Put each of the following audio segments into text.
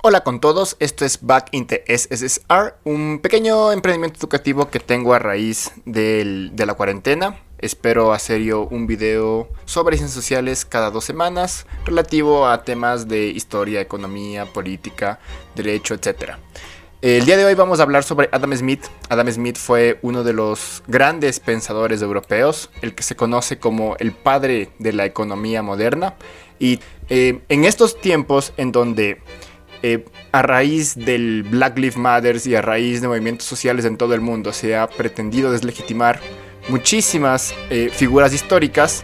Hola con todos, esto es Back in the SSR, un pequeño emprendimiento educativo que tengo a raíz de la cuarentena. Espero hacer yo un video sobre ciencias sociales cada 2 semanas relativo a temas de historia, economía, política, derecho, etc. El día de hoy vamos a hablar sobre Adam Smith. Adam Smith fue uno de los grandes pensadores europeos, el que se conoce como el padre de la economía moderna. Y en estos tiempos en donde a raíz del Black Lives Matter y a raíz de movimientos sociales en todo el mundo se ha pretendido deslegitimar muchísimas figuras históricas,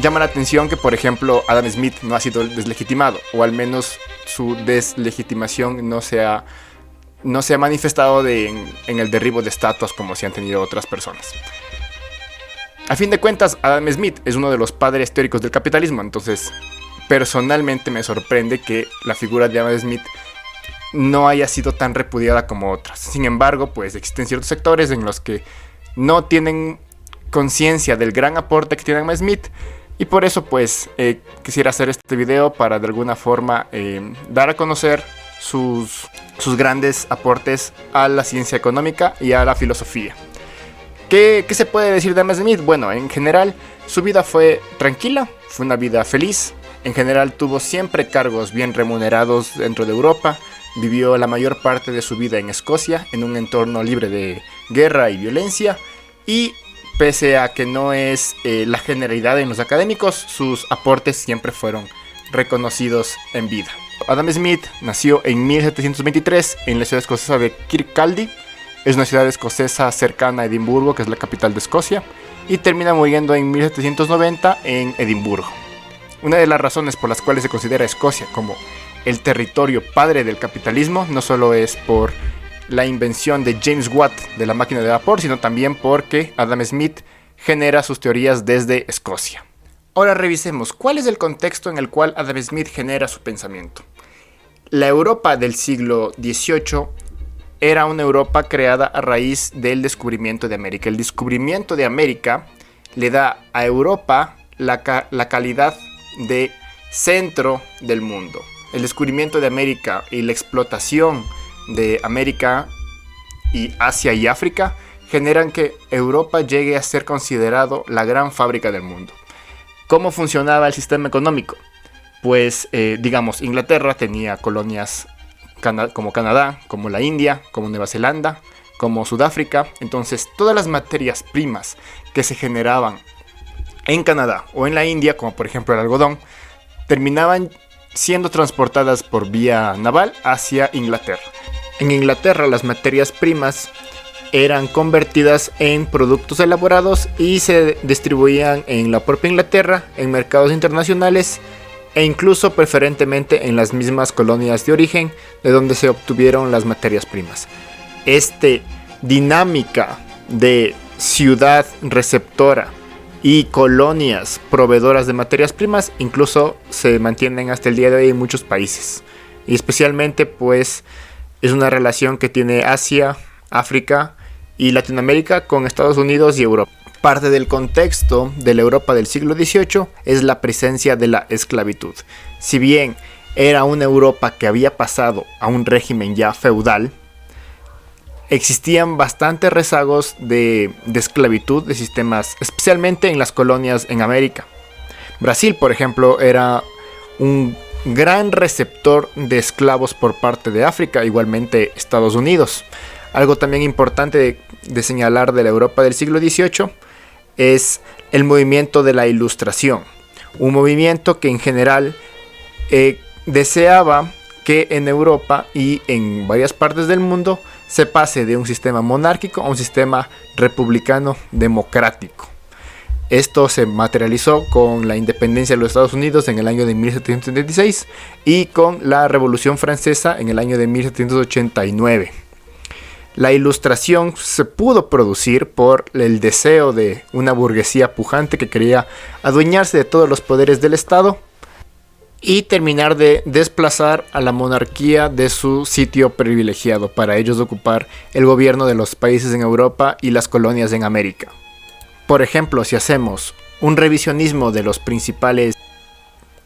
llama la atención que, por ejemplo, Adam Smith no ha sido deslegitimado, o al menos su deslegitimación no se ha manifestado en el derribo de estatuas como se han tenido otras personas. A fin de cuentas, Adam Smith es uno de los padres teóricos del capitalismo, entonces personalmente me sorprende que la figura de Adam Smith no haya sido tan repudiada como otras. Sin embargo, pues existen ciertos sectores en los que no tienen conciencia del gran aporte que tiene Adam Smith, y por eso pues quisiera hacer este video para de alguna forma dar a conocer sus grandes aportes a la ciencia económica y a la filosofía. ¿Qué se puede decir de Adam Smith? Bueno, en general su vida fue tranquila, fue una vida feliz. En general tuvo siempre cargos bien remunerados dentro de Europa. Vivió la mayor parte de su vida en Escocia, en un entorno libre de guerra y violencia. Y pese a que no es la generalidad en los académicos, sus aportes siempre fueron reconocidos en vida. Adam Smith nació en 1723 en la ciudad escocesa de Kirkcaldy. Es una ciudad escocesa cercana a Edimburgo, que es la capital de Escocia. Y termina muriendo en 1790 en Edimburgo. Una de las razones por las cuales se considera Escocia como el territorio padre del capitalismo no solo es por la invención de James Watt de la máquina de vapor, sino también porque Adam Smith genera sus teorías desde Escocia. Ahora revisemos cuál es el contexto en el cual Adam Smith genera su pensamiento. La Europa del siglo XVIII era una Europa creada a raíz del descubrimiento de América. El descubrimiento de América le da a Europa la calidad de centro del mundo. El descubrimiento de América y la explotación de América y Asia y África generan que Europa llegue a ser considerado la gran fábrica del mundo. ¿Cómo funcionaba el sistema económico? Pues digamos, Inglaterra tenía colonias como Canadá, como la India, como Nueva Zelanda, como Sudáfrica. Entonces todas las materias primas que se generaban en Canadá o en la India, como por ejemplo el algodón, terminaban siendo transportadas por vía naval hacia Inglaterra. En Inglaterra las materias primas eran convertidas en productos elaborados y se distribuían en la propia Inglaterra, en mercados internacionales e incluso preferentemente en las mismas colonias de origen de donde se obtuvieron las materias primas. Esta dinámica de ciudad receptora y colonias proveedoras de materias primas incluso se mantienen hasta el día de hoy en muchos países. Y especialmente pues es una relación que tiene Asia, África y Latinoamérica con Estados Unidos y Europa. Parte del contexto de la Europa del siglo XVIII es la presencia de la esclavitud. Si bien era una Europa que había pasado a un régimen ya feudal, existían bastantes rezagos de esclavitud de sistemas, especialmente en las colonias en América. Brasil, por ejemplo, era un gran receptor de esclavos por parte de África, igualmente Estados Unidos. Algo también importante de señalar de la Europa del siglo XVIII es el movimiento de la Ilustración, un movimiento que en general deseaba que en Europa y en varias partes del mundo se pase de un sistema monárquico a un sistema republicano democrático. Esto se materializó con la independencia de los Estados Unidos en el año de 1776 y con la Revolución Francesa en el año de 1789. La Ilustración se pudo producir por el deseo de una burguesía pujante que quería adueñarse de todos los poderes del Estado y terminar de desplazar a la monarquía de su sitio privilegiado para ellos ocupar el gobierno de los países en Europa y las colonias en América. Por ejemplo, si hacemos un revisionismo de los principales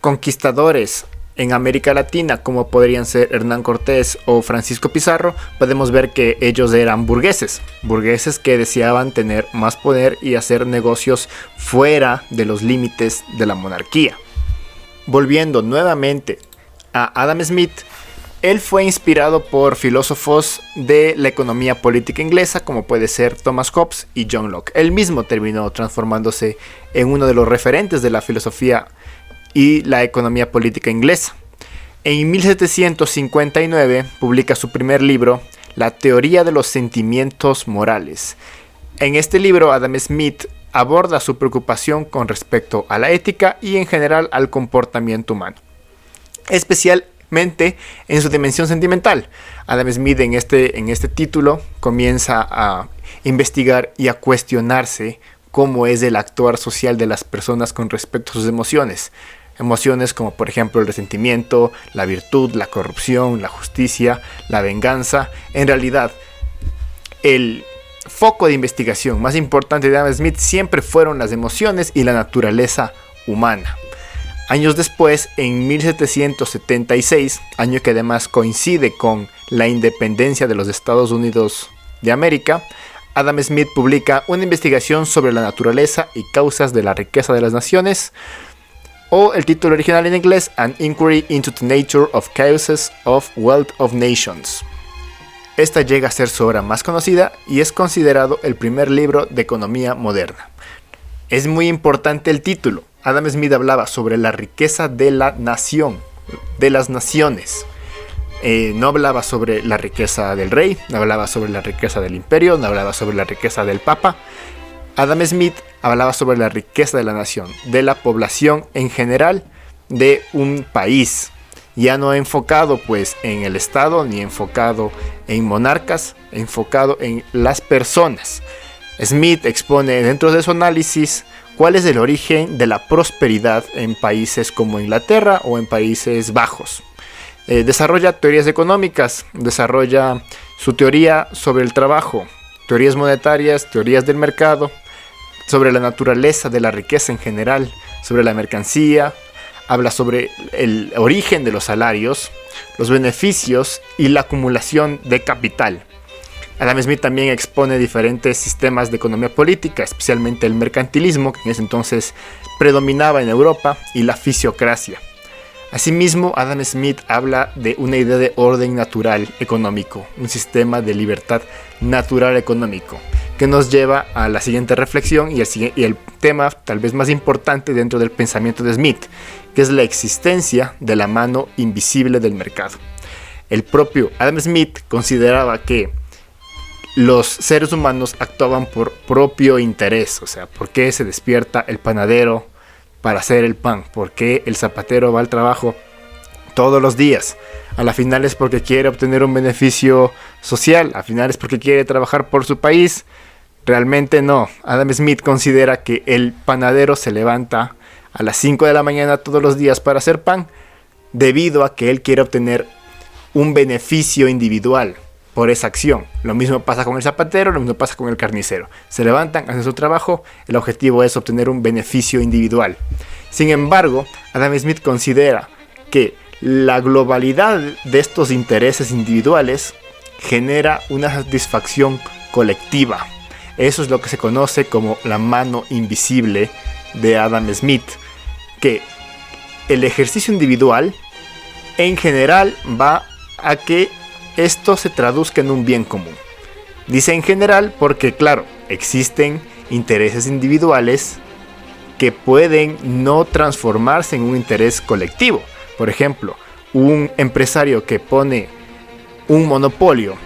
conquistadores en América Latina, como podrían ser Hernán Cortés o Francisco Pizarro, podemos ver que ellos eran burgueses que deseaban tener más poder y hacer negocios fuera de los límites de la monarquía. Volviendo nuevamente a Adam Smith, él fue inspirado por filósofos de la economía política inglesa, como puede ser Thomas Hobbes y John Locke. Él mismo terminó transformándose en uno de los referentes de la filosofía y la economía política inglesa. En 1759 publica su primer libro, La teoría de los sentimientos morales. En este libro, Adam Smith aborda su preocupación con respecto a la ética y en general al comportamiento humano, especialmente en su dimensión sentimental. Adam Smith en este título comienza a investigar y a cuestionarse cómo es el actuar social de las personas con respecto a sus emociones. Emociones como por ejemplo el resentimiento, la virtud, la corrupción, la justicia, la venganza. En realidad, el foco de investigación más importante de Adam Smith siempre fueron las emociones y la naturaleza humana. Años después, en 1776, año que además coincide con la independencia de los Estados Unidos de América, Adam Smith publica una investigación sobre la naturaleza y causas de la riqueza de las naciones, o el título original en inglés, An Inquiry into the Nature of Causes of Wealth of Nations. Esta llega a ser su obra más conocida y es considerado el primer libro de economía moderna. Es muy importante el título. Adam Smith hablaba sobre la riqueza de la nación, de las naciones. No hablaba sobre la riqueza del rey, no hablaba sobre la riqueza del imperio, no hablaba sobre la riqueza del papa. Adam Smith hablaba sobre la riqueza de la nación, de la población en general, de un país. Ya no enfocado pues en el Estado, ni enfocado en monarcas, enfocado en las personas. Smith expone dentro de su análisis cuál es el origen de la prosperidad en países como Inglaterra o en Países Bajos. Desarrolla teorías económicas, desarrolla su teoría sobre el trabajo, teorías monetarias, teorías del mercado, sobre la naturaleza de la riqueza en general, sobre la mercancía, habla sobre el origen de los salarios, los beneficios y la acumulación de capital. Adam Smith también expone diferentes sistemas de economía política, especialmente el mercantilismo, que en ese entonces predominaba en Europa, y la fisiocracia. Asimismo, Adam Smith habla de una idea de orden natural económico, un sistema de libertad natural económico, que nos lleva a la siguiente reflexión y el tema tal vez más importante dentro del pensamiento de Smith, que es la existencia de la mano invisible del mercado. El propio Adam Smith consideraba que los seres humanos actuaban por propio interés, o sea, ¿por qué se despierta el panadero para hacer el pan? ¿Por qué el zapatero va al trabajo todos los días? A la final es porque quiere obtener un beneficio social, a la final es porque quiere trabajar por su país. Realmente no. Adam Smith considera que el panadero se levanta a las 5 de la mañana todos los días para hacer pan debido a que él quiere obtener un beneficio individual por esa acción. Lo mismo pasa con el zapatero, lo mismo pasa con el carnicero. Se levantan, hacen su trabajo, el objetivo es obtener un beneficio individual. Sin embargo, Adam Smith considera que la globalidad de estos intereses individuales genera una satisfacción colectiva. Eso es lo que se conoce como la mano invisible de Adam Smith, que el ejercicio individual en general va a que esto se traduzca en un bien común. Dice en general porque, claro, existen intereses individuales que pueden no transformarse en un interés colectivo. Por ejemplo, un empresario que pone un monopolio,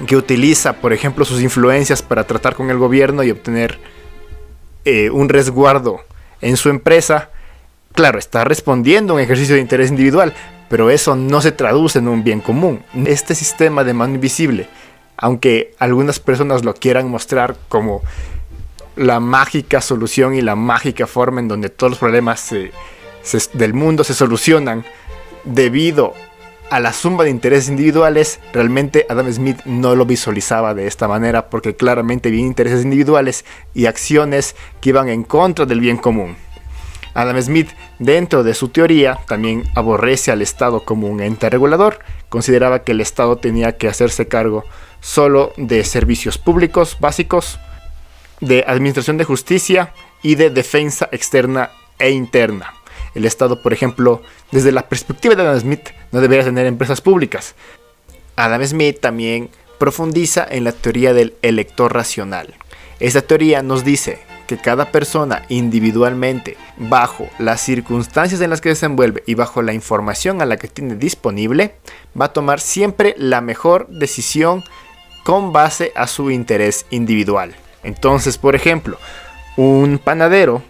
que utiliza, por ejemplo, sus influencias para tratar con el gobierno y obtener un resguardo en su empresa, claro, está respondiendo a un ejercicio de interés individual, pero eso no se traduce en un bien común. Este sistema de mano invisible, aunque algunas personas lo quieran mostrar como la mágica solución y la mágica forma en donde todos los problemas del mundo se solucionan debido a la suma de intereses individuales, realmente Adam Smith no lo visualizaba de esta manera, porque claramente había intereses individuales y acciones que iban en contra del bien común. Adam Smith, dentro de su teoría, también aborrece al Estado como un ente regulador. Consideraba que el Estado tenía que hacerse cargo solo de servicios públicos básicos, de administración de justicia y de defensa externa e interna. El Estado, por ejemplo, desde la perspectiva de Adam Smith, no debería tener empresas públicas. Adam Smith también profundiza en la teoría del elector racional. Esta teoría nos dice que cada persona individualmente, bajo las circunstancias en las que se desenvuelve y bajo la información a la que tiene disponible, va a tomar siempre la mejor decisión con base a su interés individual. Entonces, por ejemplo, un panadero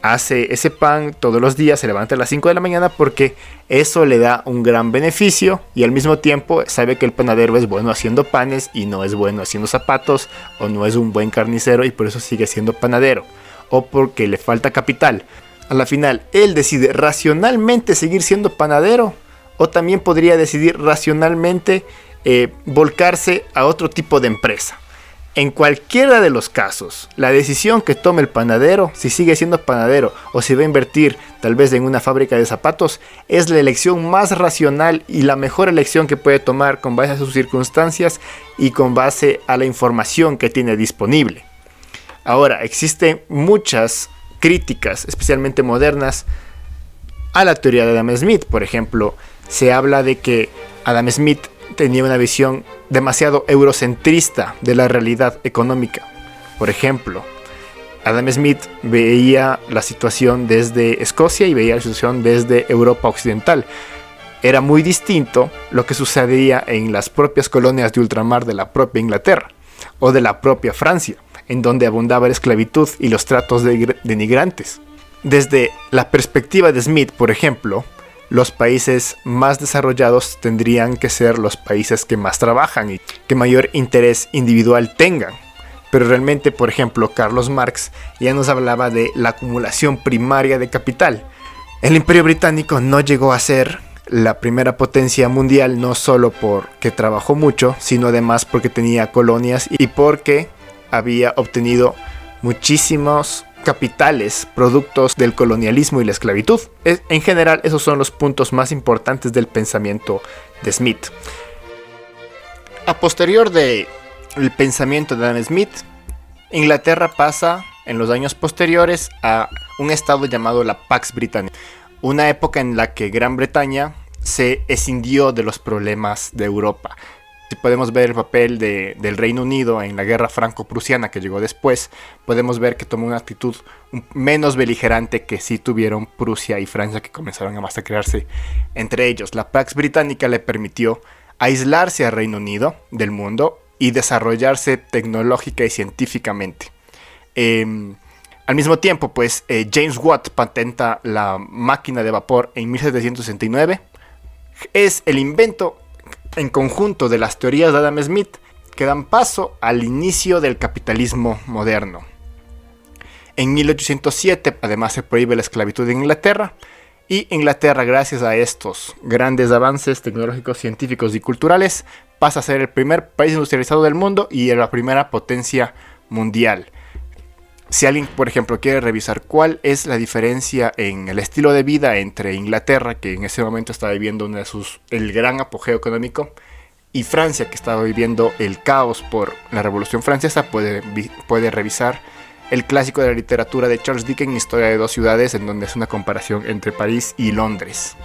hace ese pan todos los días, se levanta a las 5 de la mañana porque eso le da un gran beneficio, y al mismo tiempo sabe que el panadero es bueno haciendo panes y no es bueno haciendo zapatos, o no es un buen carnicero y por eso sigue siendo panadero, o porque le falta capital. A la final, él decide racionalmente seguir siendo panadero, o también podría decidir racionalmente volcarse a otro tipo de empresa. En cualquiera de los casos, la decisión que tome el panadero, si sigue siendo panadero o si va a invertir tal vez en una fábrica de zapatos, es la elección más racional y la mejor elección que puede tomar con base a sus circunstancias y con base a la información que tiene disponible. Ahora, existen muchas críticas, especialmente modernas, a la teoría de Adam Smith. Por ejemplo, se habla de que Adam Smith tenía una visión demasiado eurocentrista de la realidad económica. Por ejemplo, Adam Smith veía la situación desde Escocia y veía la situación desde Europa occidental. Era muy distinto lo que sucedía en las propias colonias de ultramar de la propia Inglaterra o de la propia Francia, en donde abundaba la esclavitud y los tratos denigrantes. Desde la perspectiva de Smith, por ejemplo, los países más desarrollados tendrían que ser los países que más trabajan y que mayor interés individual tengan. Pero realmente, por ejemplo, Carlos Marx ya nos hablaba de la acumulación primaria de capital. El Imperio Británico no llegó a ser la primera potencia mundial no solo porque trabajó mucho, sino además porque tenía colonias y porque había obtenido muchísimos capitales, productos del colonialismo y la esclavitud. En general, esos son los puntos más importantes del pensamiento de Smith. A posterior del pensamiento de Adam Smith, Inglaterra pasa en los años posteriores a un estado llamado la Pax Britannica, una época en la que Gran Bretaña se escindió de los problemas de Europa. Si podemos ver el papel del Reino Unido en la guerra franco-prusiana que llegó después, podemos ver que tomó una actitud menos beligerante que sí tuvieron Prusia y Francia, que comenzaron a masacrarse entre ellos. La Pax Británica le permitió aislarse al Reino Unido del mundo y desarrollarse tecnológica y científicamente. Al mismo tiempo, pues, James Watt patenta la máquina de vapor en 1769. Es el invento en conjunto de las teorías de Adam Smith que dan paso al inicio del capitalismo moderno. En 1807 además se prohíbe la esclavitud en Inglaterra, y Inglaterra, gracias a estos grandes avances tecnológicos, científicos y culturales, pasa a ser el primer país industrializado del mundo y la primera potencia mundial. Si alguien, por ejemplo, quiere revisar cuál es la diferencia en el estilo de vida entre Inglaterra, que en ese momento estaba viviendo el gran apogeo económico, y Francia, que estaba viviendo el caos por la Revolución Francesa, puede revisar el clásico de la literatura de Charles Dickens, Historia de dos ciudades, en donde es una comparación entre París y Londres.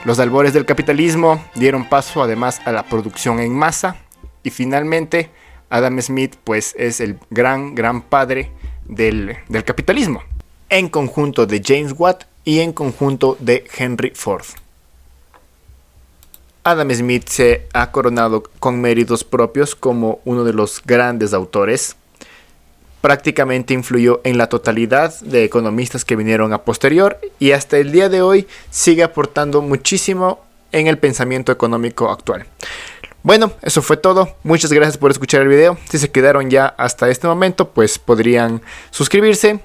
Los albores del capitalismo dieron paso además a la producción en masa, y finalmente Adam Smith pues es el gran padre del capitalismo, en conjunto de James Watt y en conjunto de Henry Ford. Adam Smith se ha coronado con méritos propios como uno de los grandes autores. Prácticamente influyó en la totalidad de economistas que vinieron a posterior, y hasta el día de hoy sigue aportando muchísimo en el pensamiento económico actual. Bueno, eso fue todo. Muchas gracias por escuchar el video. Si se quedaron ya hasta este momento, pues podrían suscribirse.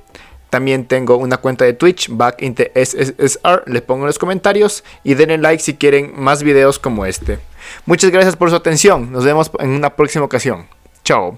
También tengo una cuenta de Twitch, Back in the SSR. Les pongo en los comentarios y denle like si quieren más videos como este. Muchas gracias por su atención. Nos vemos en una próxima ocasión. Chao.